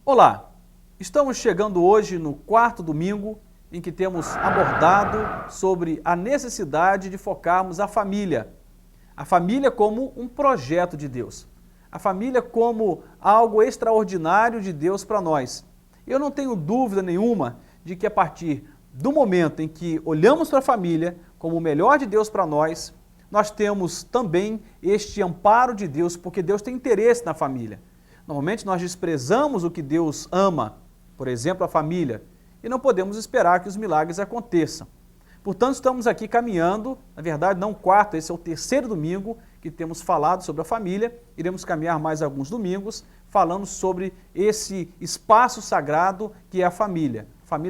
Olá, estamos chegando hoje no quarto domingo em que temos abordado sobre a necessidade de focarmos a família como um projeto de Deus, a família como algo extraordinário de Deus para nós. Eu não tenho dúvida nenhuma de que a partir do momento em que olhamos para a família como o melhor de Deus para nós, nós temos também este amparo de Deus, porque Deus tem interesse na família. Normalmente nós desprezamos o que Deus ama, por exemplo, a família, e não podemos esperar que os milagres aconteçam. Portanto, estamos aqui caminhando, na verdade não quarto, esse é o terceiro domingo que temos falado sobre a família, iremos caminhar mais alguns domingos falando sobre esse espaço sagrado que é a família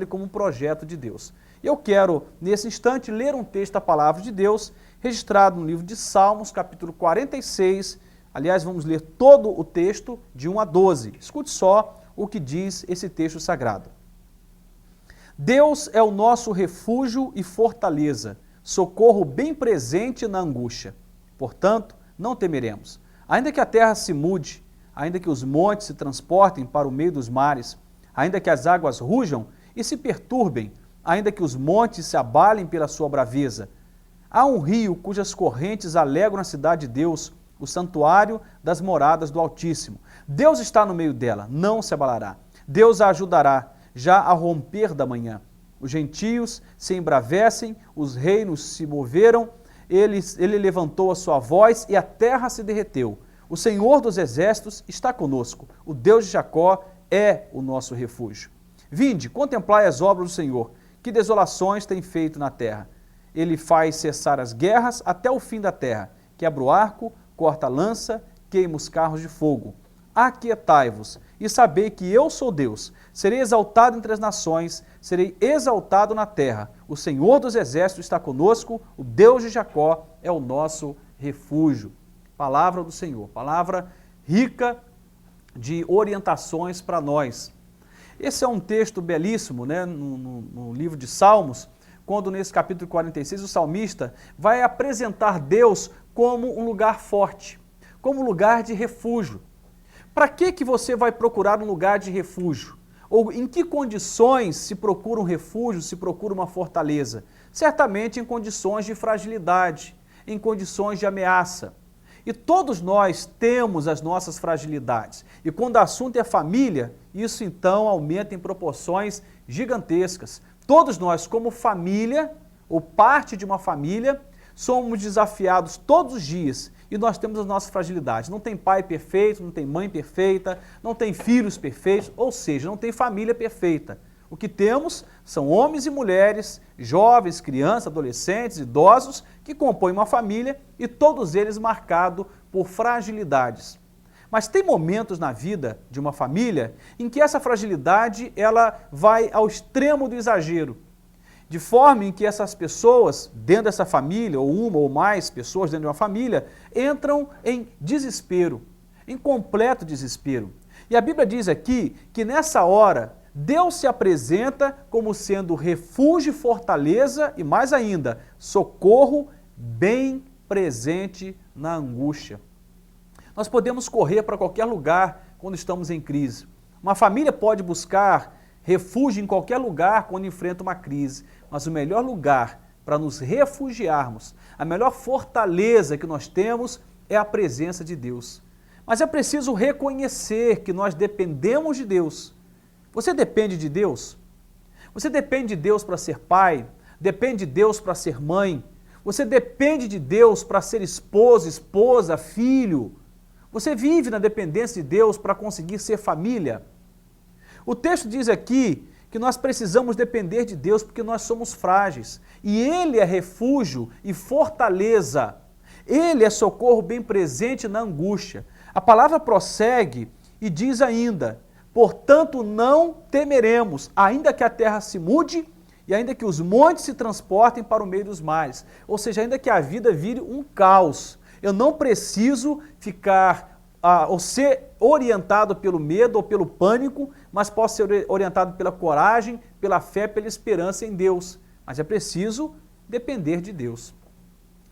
como um projeto de Deus. Eu quero, nesse instante, ler um texto da Palavra de Deus, registrado no livro de Salmos, capítulo 46, aliás, vamos ler todo o texto de 1 a 12. Escute só o que diz esse texto sagrado. Deus é o nosso refúgio e fortaleza, socorro bem presente na angústia. Portanto, não temeremos. Ainda que a terra se mude, ainda que os montes se transportem para o meio dos mares, ainda que as águas rujam e se perturbem, ainda que os montes se abalem pela sua braveza. Há um rio cujas correntes alegram a cidade de Deus, o santuário das moradas do Altíssimo. Deus está no meio dela, não se abalará. Deus a ajudará, já ao romper da manhã. Os gentios se embravecem, os reinos se moveram, ele levantou a sua voz e a terra se derreteu. O Senhor dos exércitos está conosco, o Deus de Jacó é o nosso refúgio. Vinde, contemplai as obras do Senhor, que desolações tem feito na terra. Ele faz cessar as guerras até o fim da terra, quebra o arco, corta a lança, queima os carros de fogo. Aquietai-vos e sabei que eu sou Deus. Serei exaltado entre as nações, serei exaltado na terra. O Senhor dos exércitos está conosco, o Deus de Jacó é o nosso refúgio. Palavra do Senhor, palavra rica de orientações para nós. Esse é um texto belíssimo, né, no livro de Salmos, quando nesse capítulo 46 o salmista vai apresentar Deus como um lugar forte, como um lugar de refúgio. Para que você vai procurar um lugar de refúgio? Ou em que condições se procura um refúgio, se procura uma fortaleza? Certamente em condições de fragilidade, em condições de ameaça. E todos nós temos as nossas fragilidades. E quando o assunto é família, isso então aumenta em proporções gigantescas. Todos nós, como família, ou parte de uma família, somos desafiados todos os dias e nós temos as nossas fragilidades. Não tem pai perfeito, não tem mãe perfeita, não tem filhos perfeitos, ou seja, não tem família perfeita. O que temos são homens e mulheres, jovens, crianças, adolescentes, idosos, que compõem uma família e todos eles marcados por fragilidades. Mas tem momentos na vida de uma família em que essa fragilidade ela vai ao extremo do exagero, de forma em que essas pessoas dentro dessa família, ou uma ou mais pessoas dentro de uma família, entram em desespero, em completo desespero. E a Bíblia diz aqui que nessa hora Deus se apresenta como sendo refúgio e fortaleza e mais ainda, socorro bem presente na angústia. Nós podemos correr para qualquer lugar quando estamos em crise. Uma família pode buscar refúgio em qualquer lugar quando enfrenta uma crise, mas o melhor lugar para nos refugiarmos, a melhor fortaleza que nós temos é a presença de Deus. Mas é preciso reconhecer que nós dependemos de Deus. Você depende de Deus? Você depende de Deus para ser pai? Depende de Deus para ser mãe? Você depende de Deus para ser esposa, esposa, filho? Você vive na dependência de Deus para conseguir ser família? O texto diz aqui que nós precisamos depender de Deus porque nós somos frágeis. E Ele é refúgio e fortaleza. Ele é socorro bem presente na angústia. A palavra prossegue e diz ainda: portanto não temeremos, ainda que a terra se mude e ainda que os montes se transportem para o meio dos mares. Ou seja, ainda que a vida vire um caos. Eu não preciso ficar ou ser orientado pelo medo ou pelo pânico, mas posso ser orientado pela coragem, pela fé, pela esperança em Deus. Mas é preciso depender de Deus.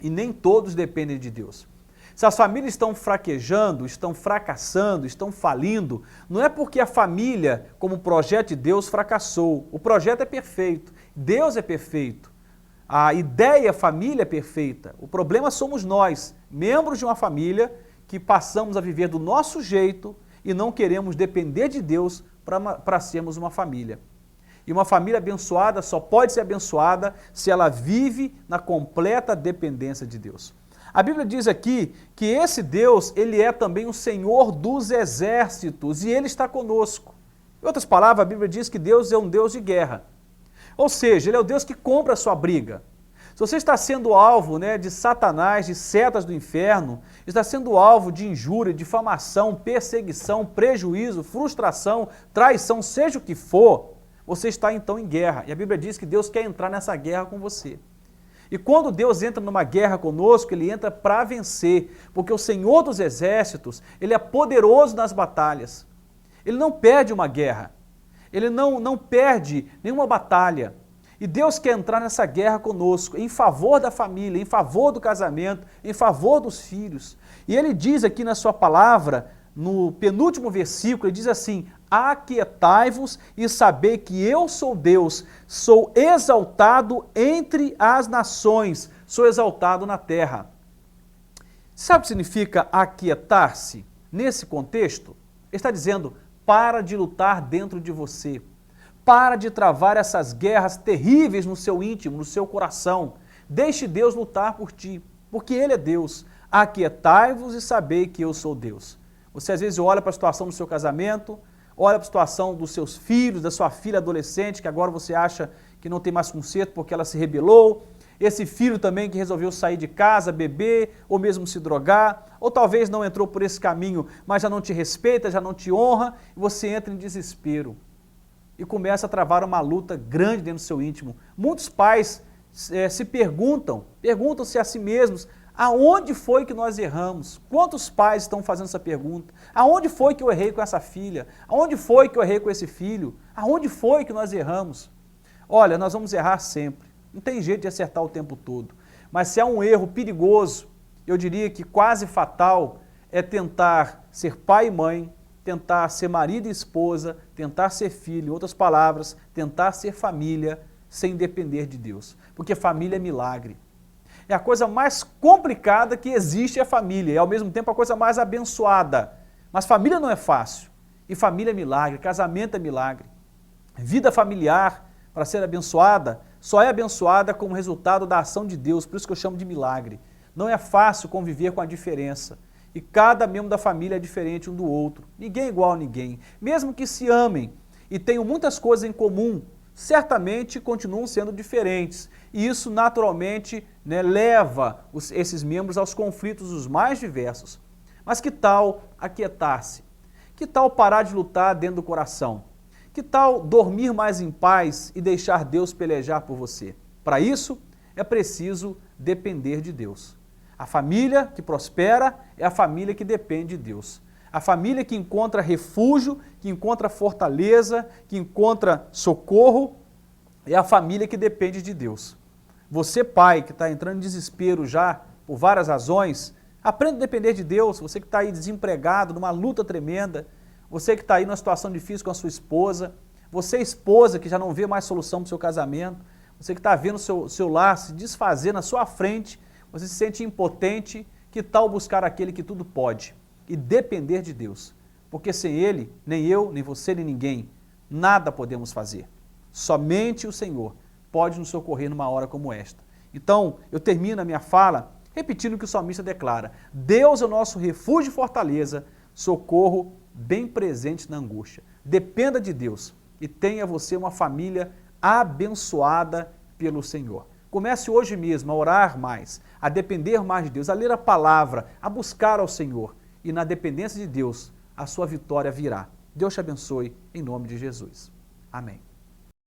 E nem todos dependem de Deus. Se as famílias estão fraquejando, estão fracassando, estão falindo, não é porque a família, como projeto de Deus, fracassou. O projeto é perfeito, Deus é perfeito, a ideia família é perfeita. O problema somos nós, membros de uma família, que passamos a viver do nosso jeito e não queremos depender de Deus para sermos uma família. E uma família abençoada só pode ser abençoada se ela vive na completa dependência de Deus. A Bíblia diz aqui que esse Deus, ele é também o Senhor dos exércitos e ele está conosco. Em outras palavras, a Bíblia diz que Deus é um Deus de guerra. Ou seja, ele é o Deus que compra a sua briga. Se você está sendo alvo, de Satanás, de setas do inferno, está sendo alvo de injúria, difamação, perseguição, prejuízo, frustração, traição, seja o que for, você está então em guerra. E a Bíblia diz que Deus quer entrar nessa guerra com você. E quando Deus entra numa guerra conosco, Ele entra para vencer, porque o Senhor dos Exércitos, Ele é poderoso nas batalhas. Ele não perde uma guerra, Ele não perde nenhuma batalha. E Deus quer entrar nessa guerra conosco, em favor da família, em favor do casamento, em favor dos filhos. E Ele diz aqui na sua palavra, no penúltimo versículo, Ele diz assim: aquietai-vos e sabei que eu sou Deus, sou exaltado entre as nações, sou exaltado na terra. Sabe o que significa aquietar-se? Nesse contexto, Ele está dizendo: para de lutar dentro de você, para de travar essas guerras terríveis no seu íntimo, no seu coração. Deixe Deus lutar por ti, porque Ele é Deus. Aquietai-vos e sabei que eu sou Deus. Você às vezes olha para a situação do seu casamento, olha para a situação dos seus filhos, da sua filha adolescente, que agora você acha que não tem mais conserto porque ela se rebelou. Esse filho também que resolveu sair de casa, beber, ou mesmo se drogar, ou talvez não entrou por esse caminho, mas já não te respeita, já não te honra, e você entra em desespero. E começa a travar uma luta grande dentro do seu íntimo. Muitos pais se perguntam-se a si mesmos: aonde foi que nós erramos? Quantos pais estão fazendo essa pergunta? Aonde foi que eu errei com essa filha? Aonde foi que eu errei com esse filho? Aonde foi que nós erramos? Olha, nós vamos errar sempre. Não tem jeito de acertar o tempo todo. Mas se há um erro perigoso, eu diria que quase fatal, é tentar ser pai e mãe, tentar ser marido e esposa, tentar ser filho, em outras palavras, tentar ser família sem depender de Deus. Porque família é milagre. É a coisa mais complicada que existe a família, e ao mesmo tempo a coisa mais abençoada. Mas família não é fácil. E família é milagre, casamento é milagre. Vida familiar, para ser abençoada, só é abençoada como resultado da ação de Deus, por isso que eu chamo de milagre. Não é fácil conviver com a diferença. E cada membro da família é diferente um do outro. Ninguém é igual a ninguém. Mesmo que se amem e tenham muitas coisas em comum, certamente continuam sendo diferentes. E isso naturalmente leva esses membros aos conflitos os mais diversos. Mas que tal aquietar-se? Que tal parar de lutar dentro do coração? Que tal dormir mais em paz e deixar Deus pelejar por você? Para isso, é preciso depender de Deus. A família que prospera é a família que depende de Deus. A família que encontra refúgio, que encontra fortaleza, que encontra socorro, é a família que depende de Deus. Você, pai, que está entrando em desespero já por várias razões, aprenda a depender de Deus. Você que está aí desempregado, numa luta tremenda, você que está aí numa situação difícil com a sua esposa, você, esposa, que já não vê mais solução para o seu casamento, você que está vendo o seu lar se desfazer na sua frente, você se sente impotente, que tal buscar aquele que tudo pode e depender de Deus? Porque sem Ele, nem eu, nem você, nem ninguém, nada podemos fazer. Somente o Senhor pode nos socorrer numa hora como esta. Então, eu termino a minha fala repetindo o que o salmista declara: Deus é o nosso refúgio e fortaleza, socorro bem presente na angústia. Dependa de Deus e tenha você uma família abençoada pelo Senhor. Comece hoje mesmo a orar mais, a depender mais de Deus, a ler a palavra, a buscar ao Senhor. E na dependência de Deus, a sua vitória virá. Deus te abençoe, em nome de Jesus. Amém.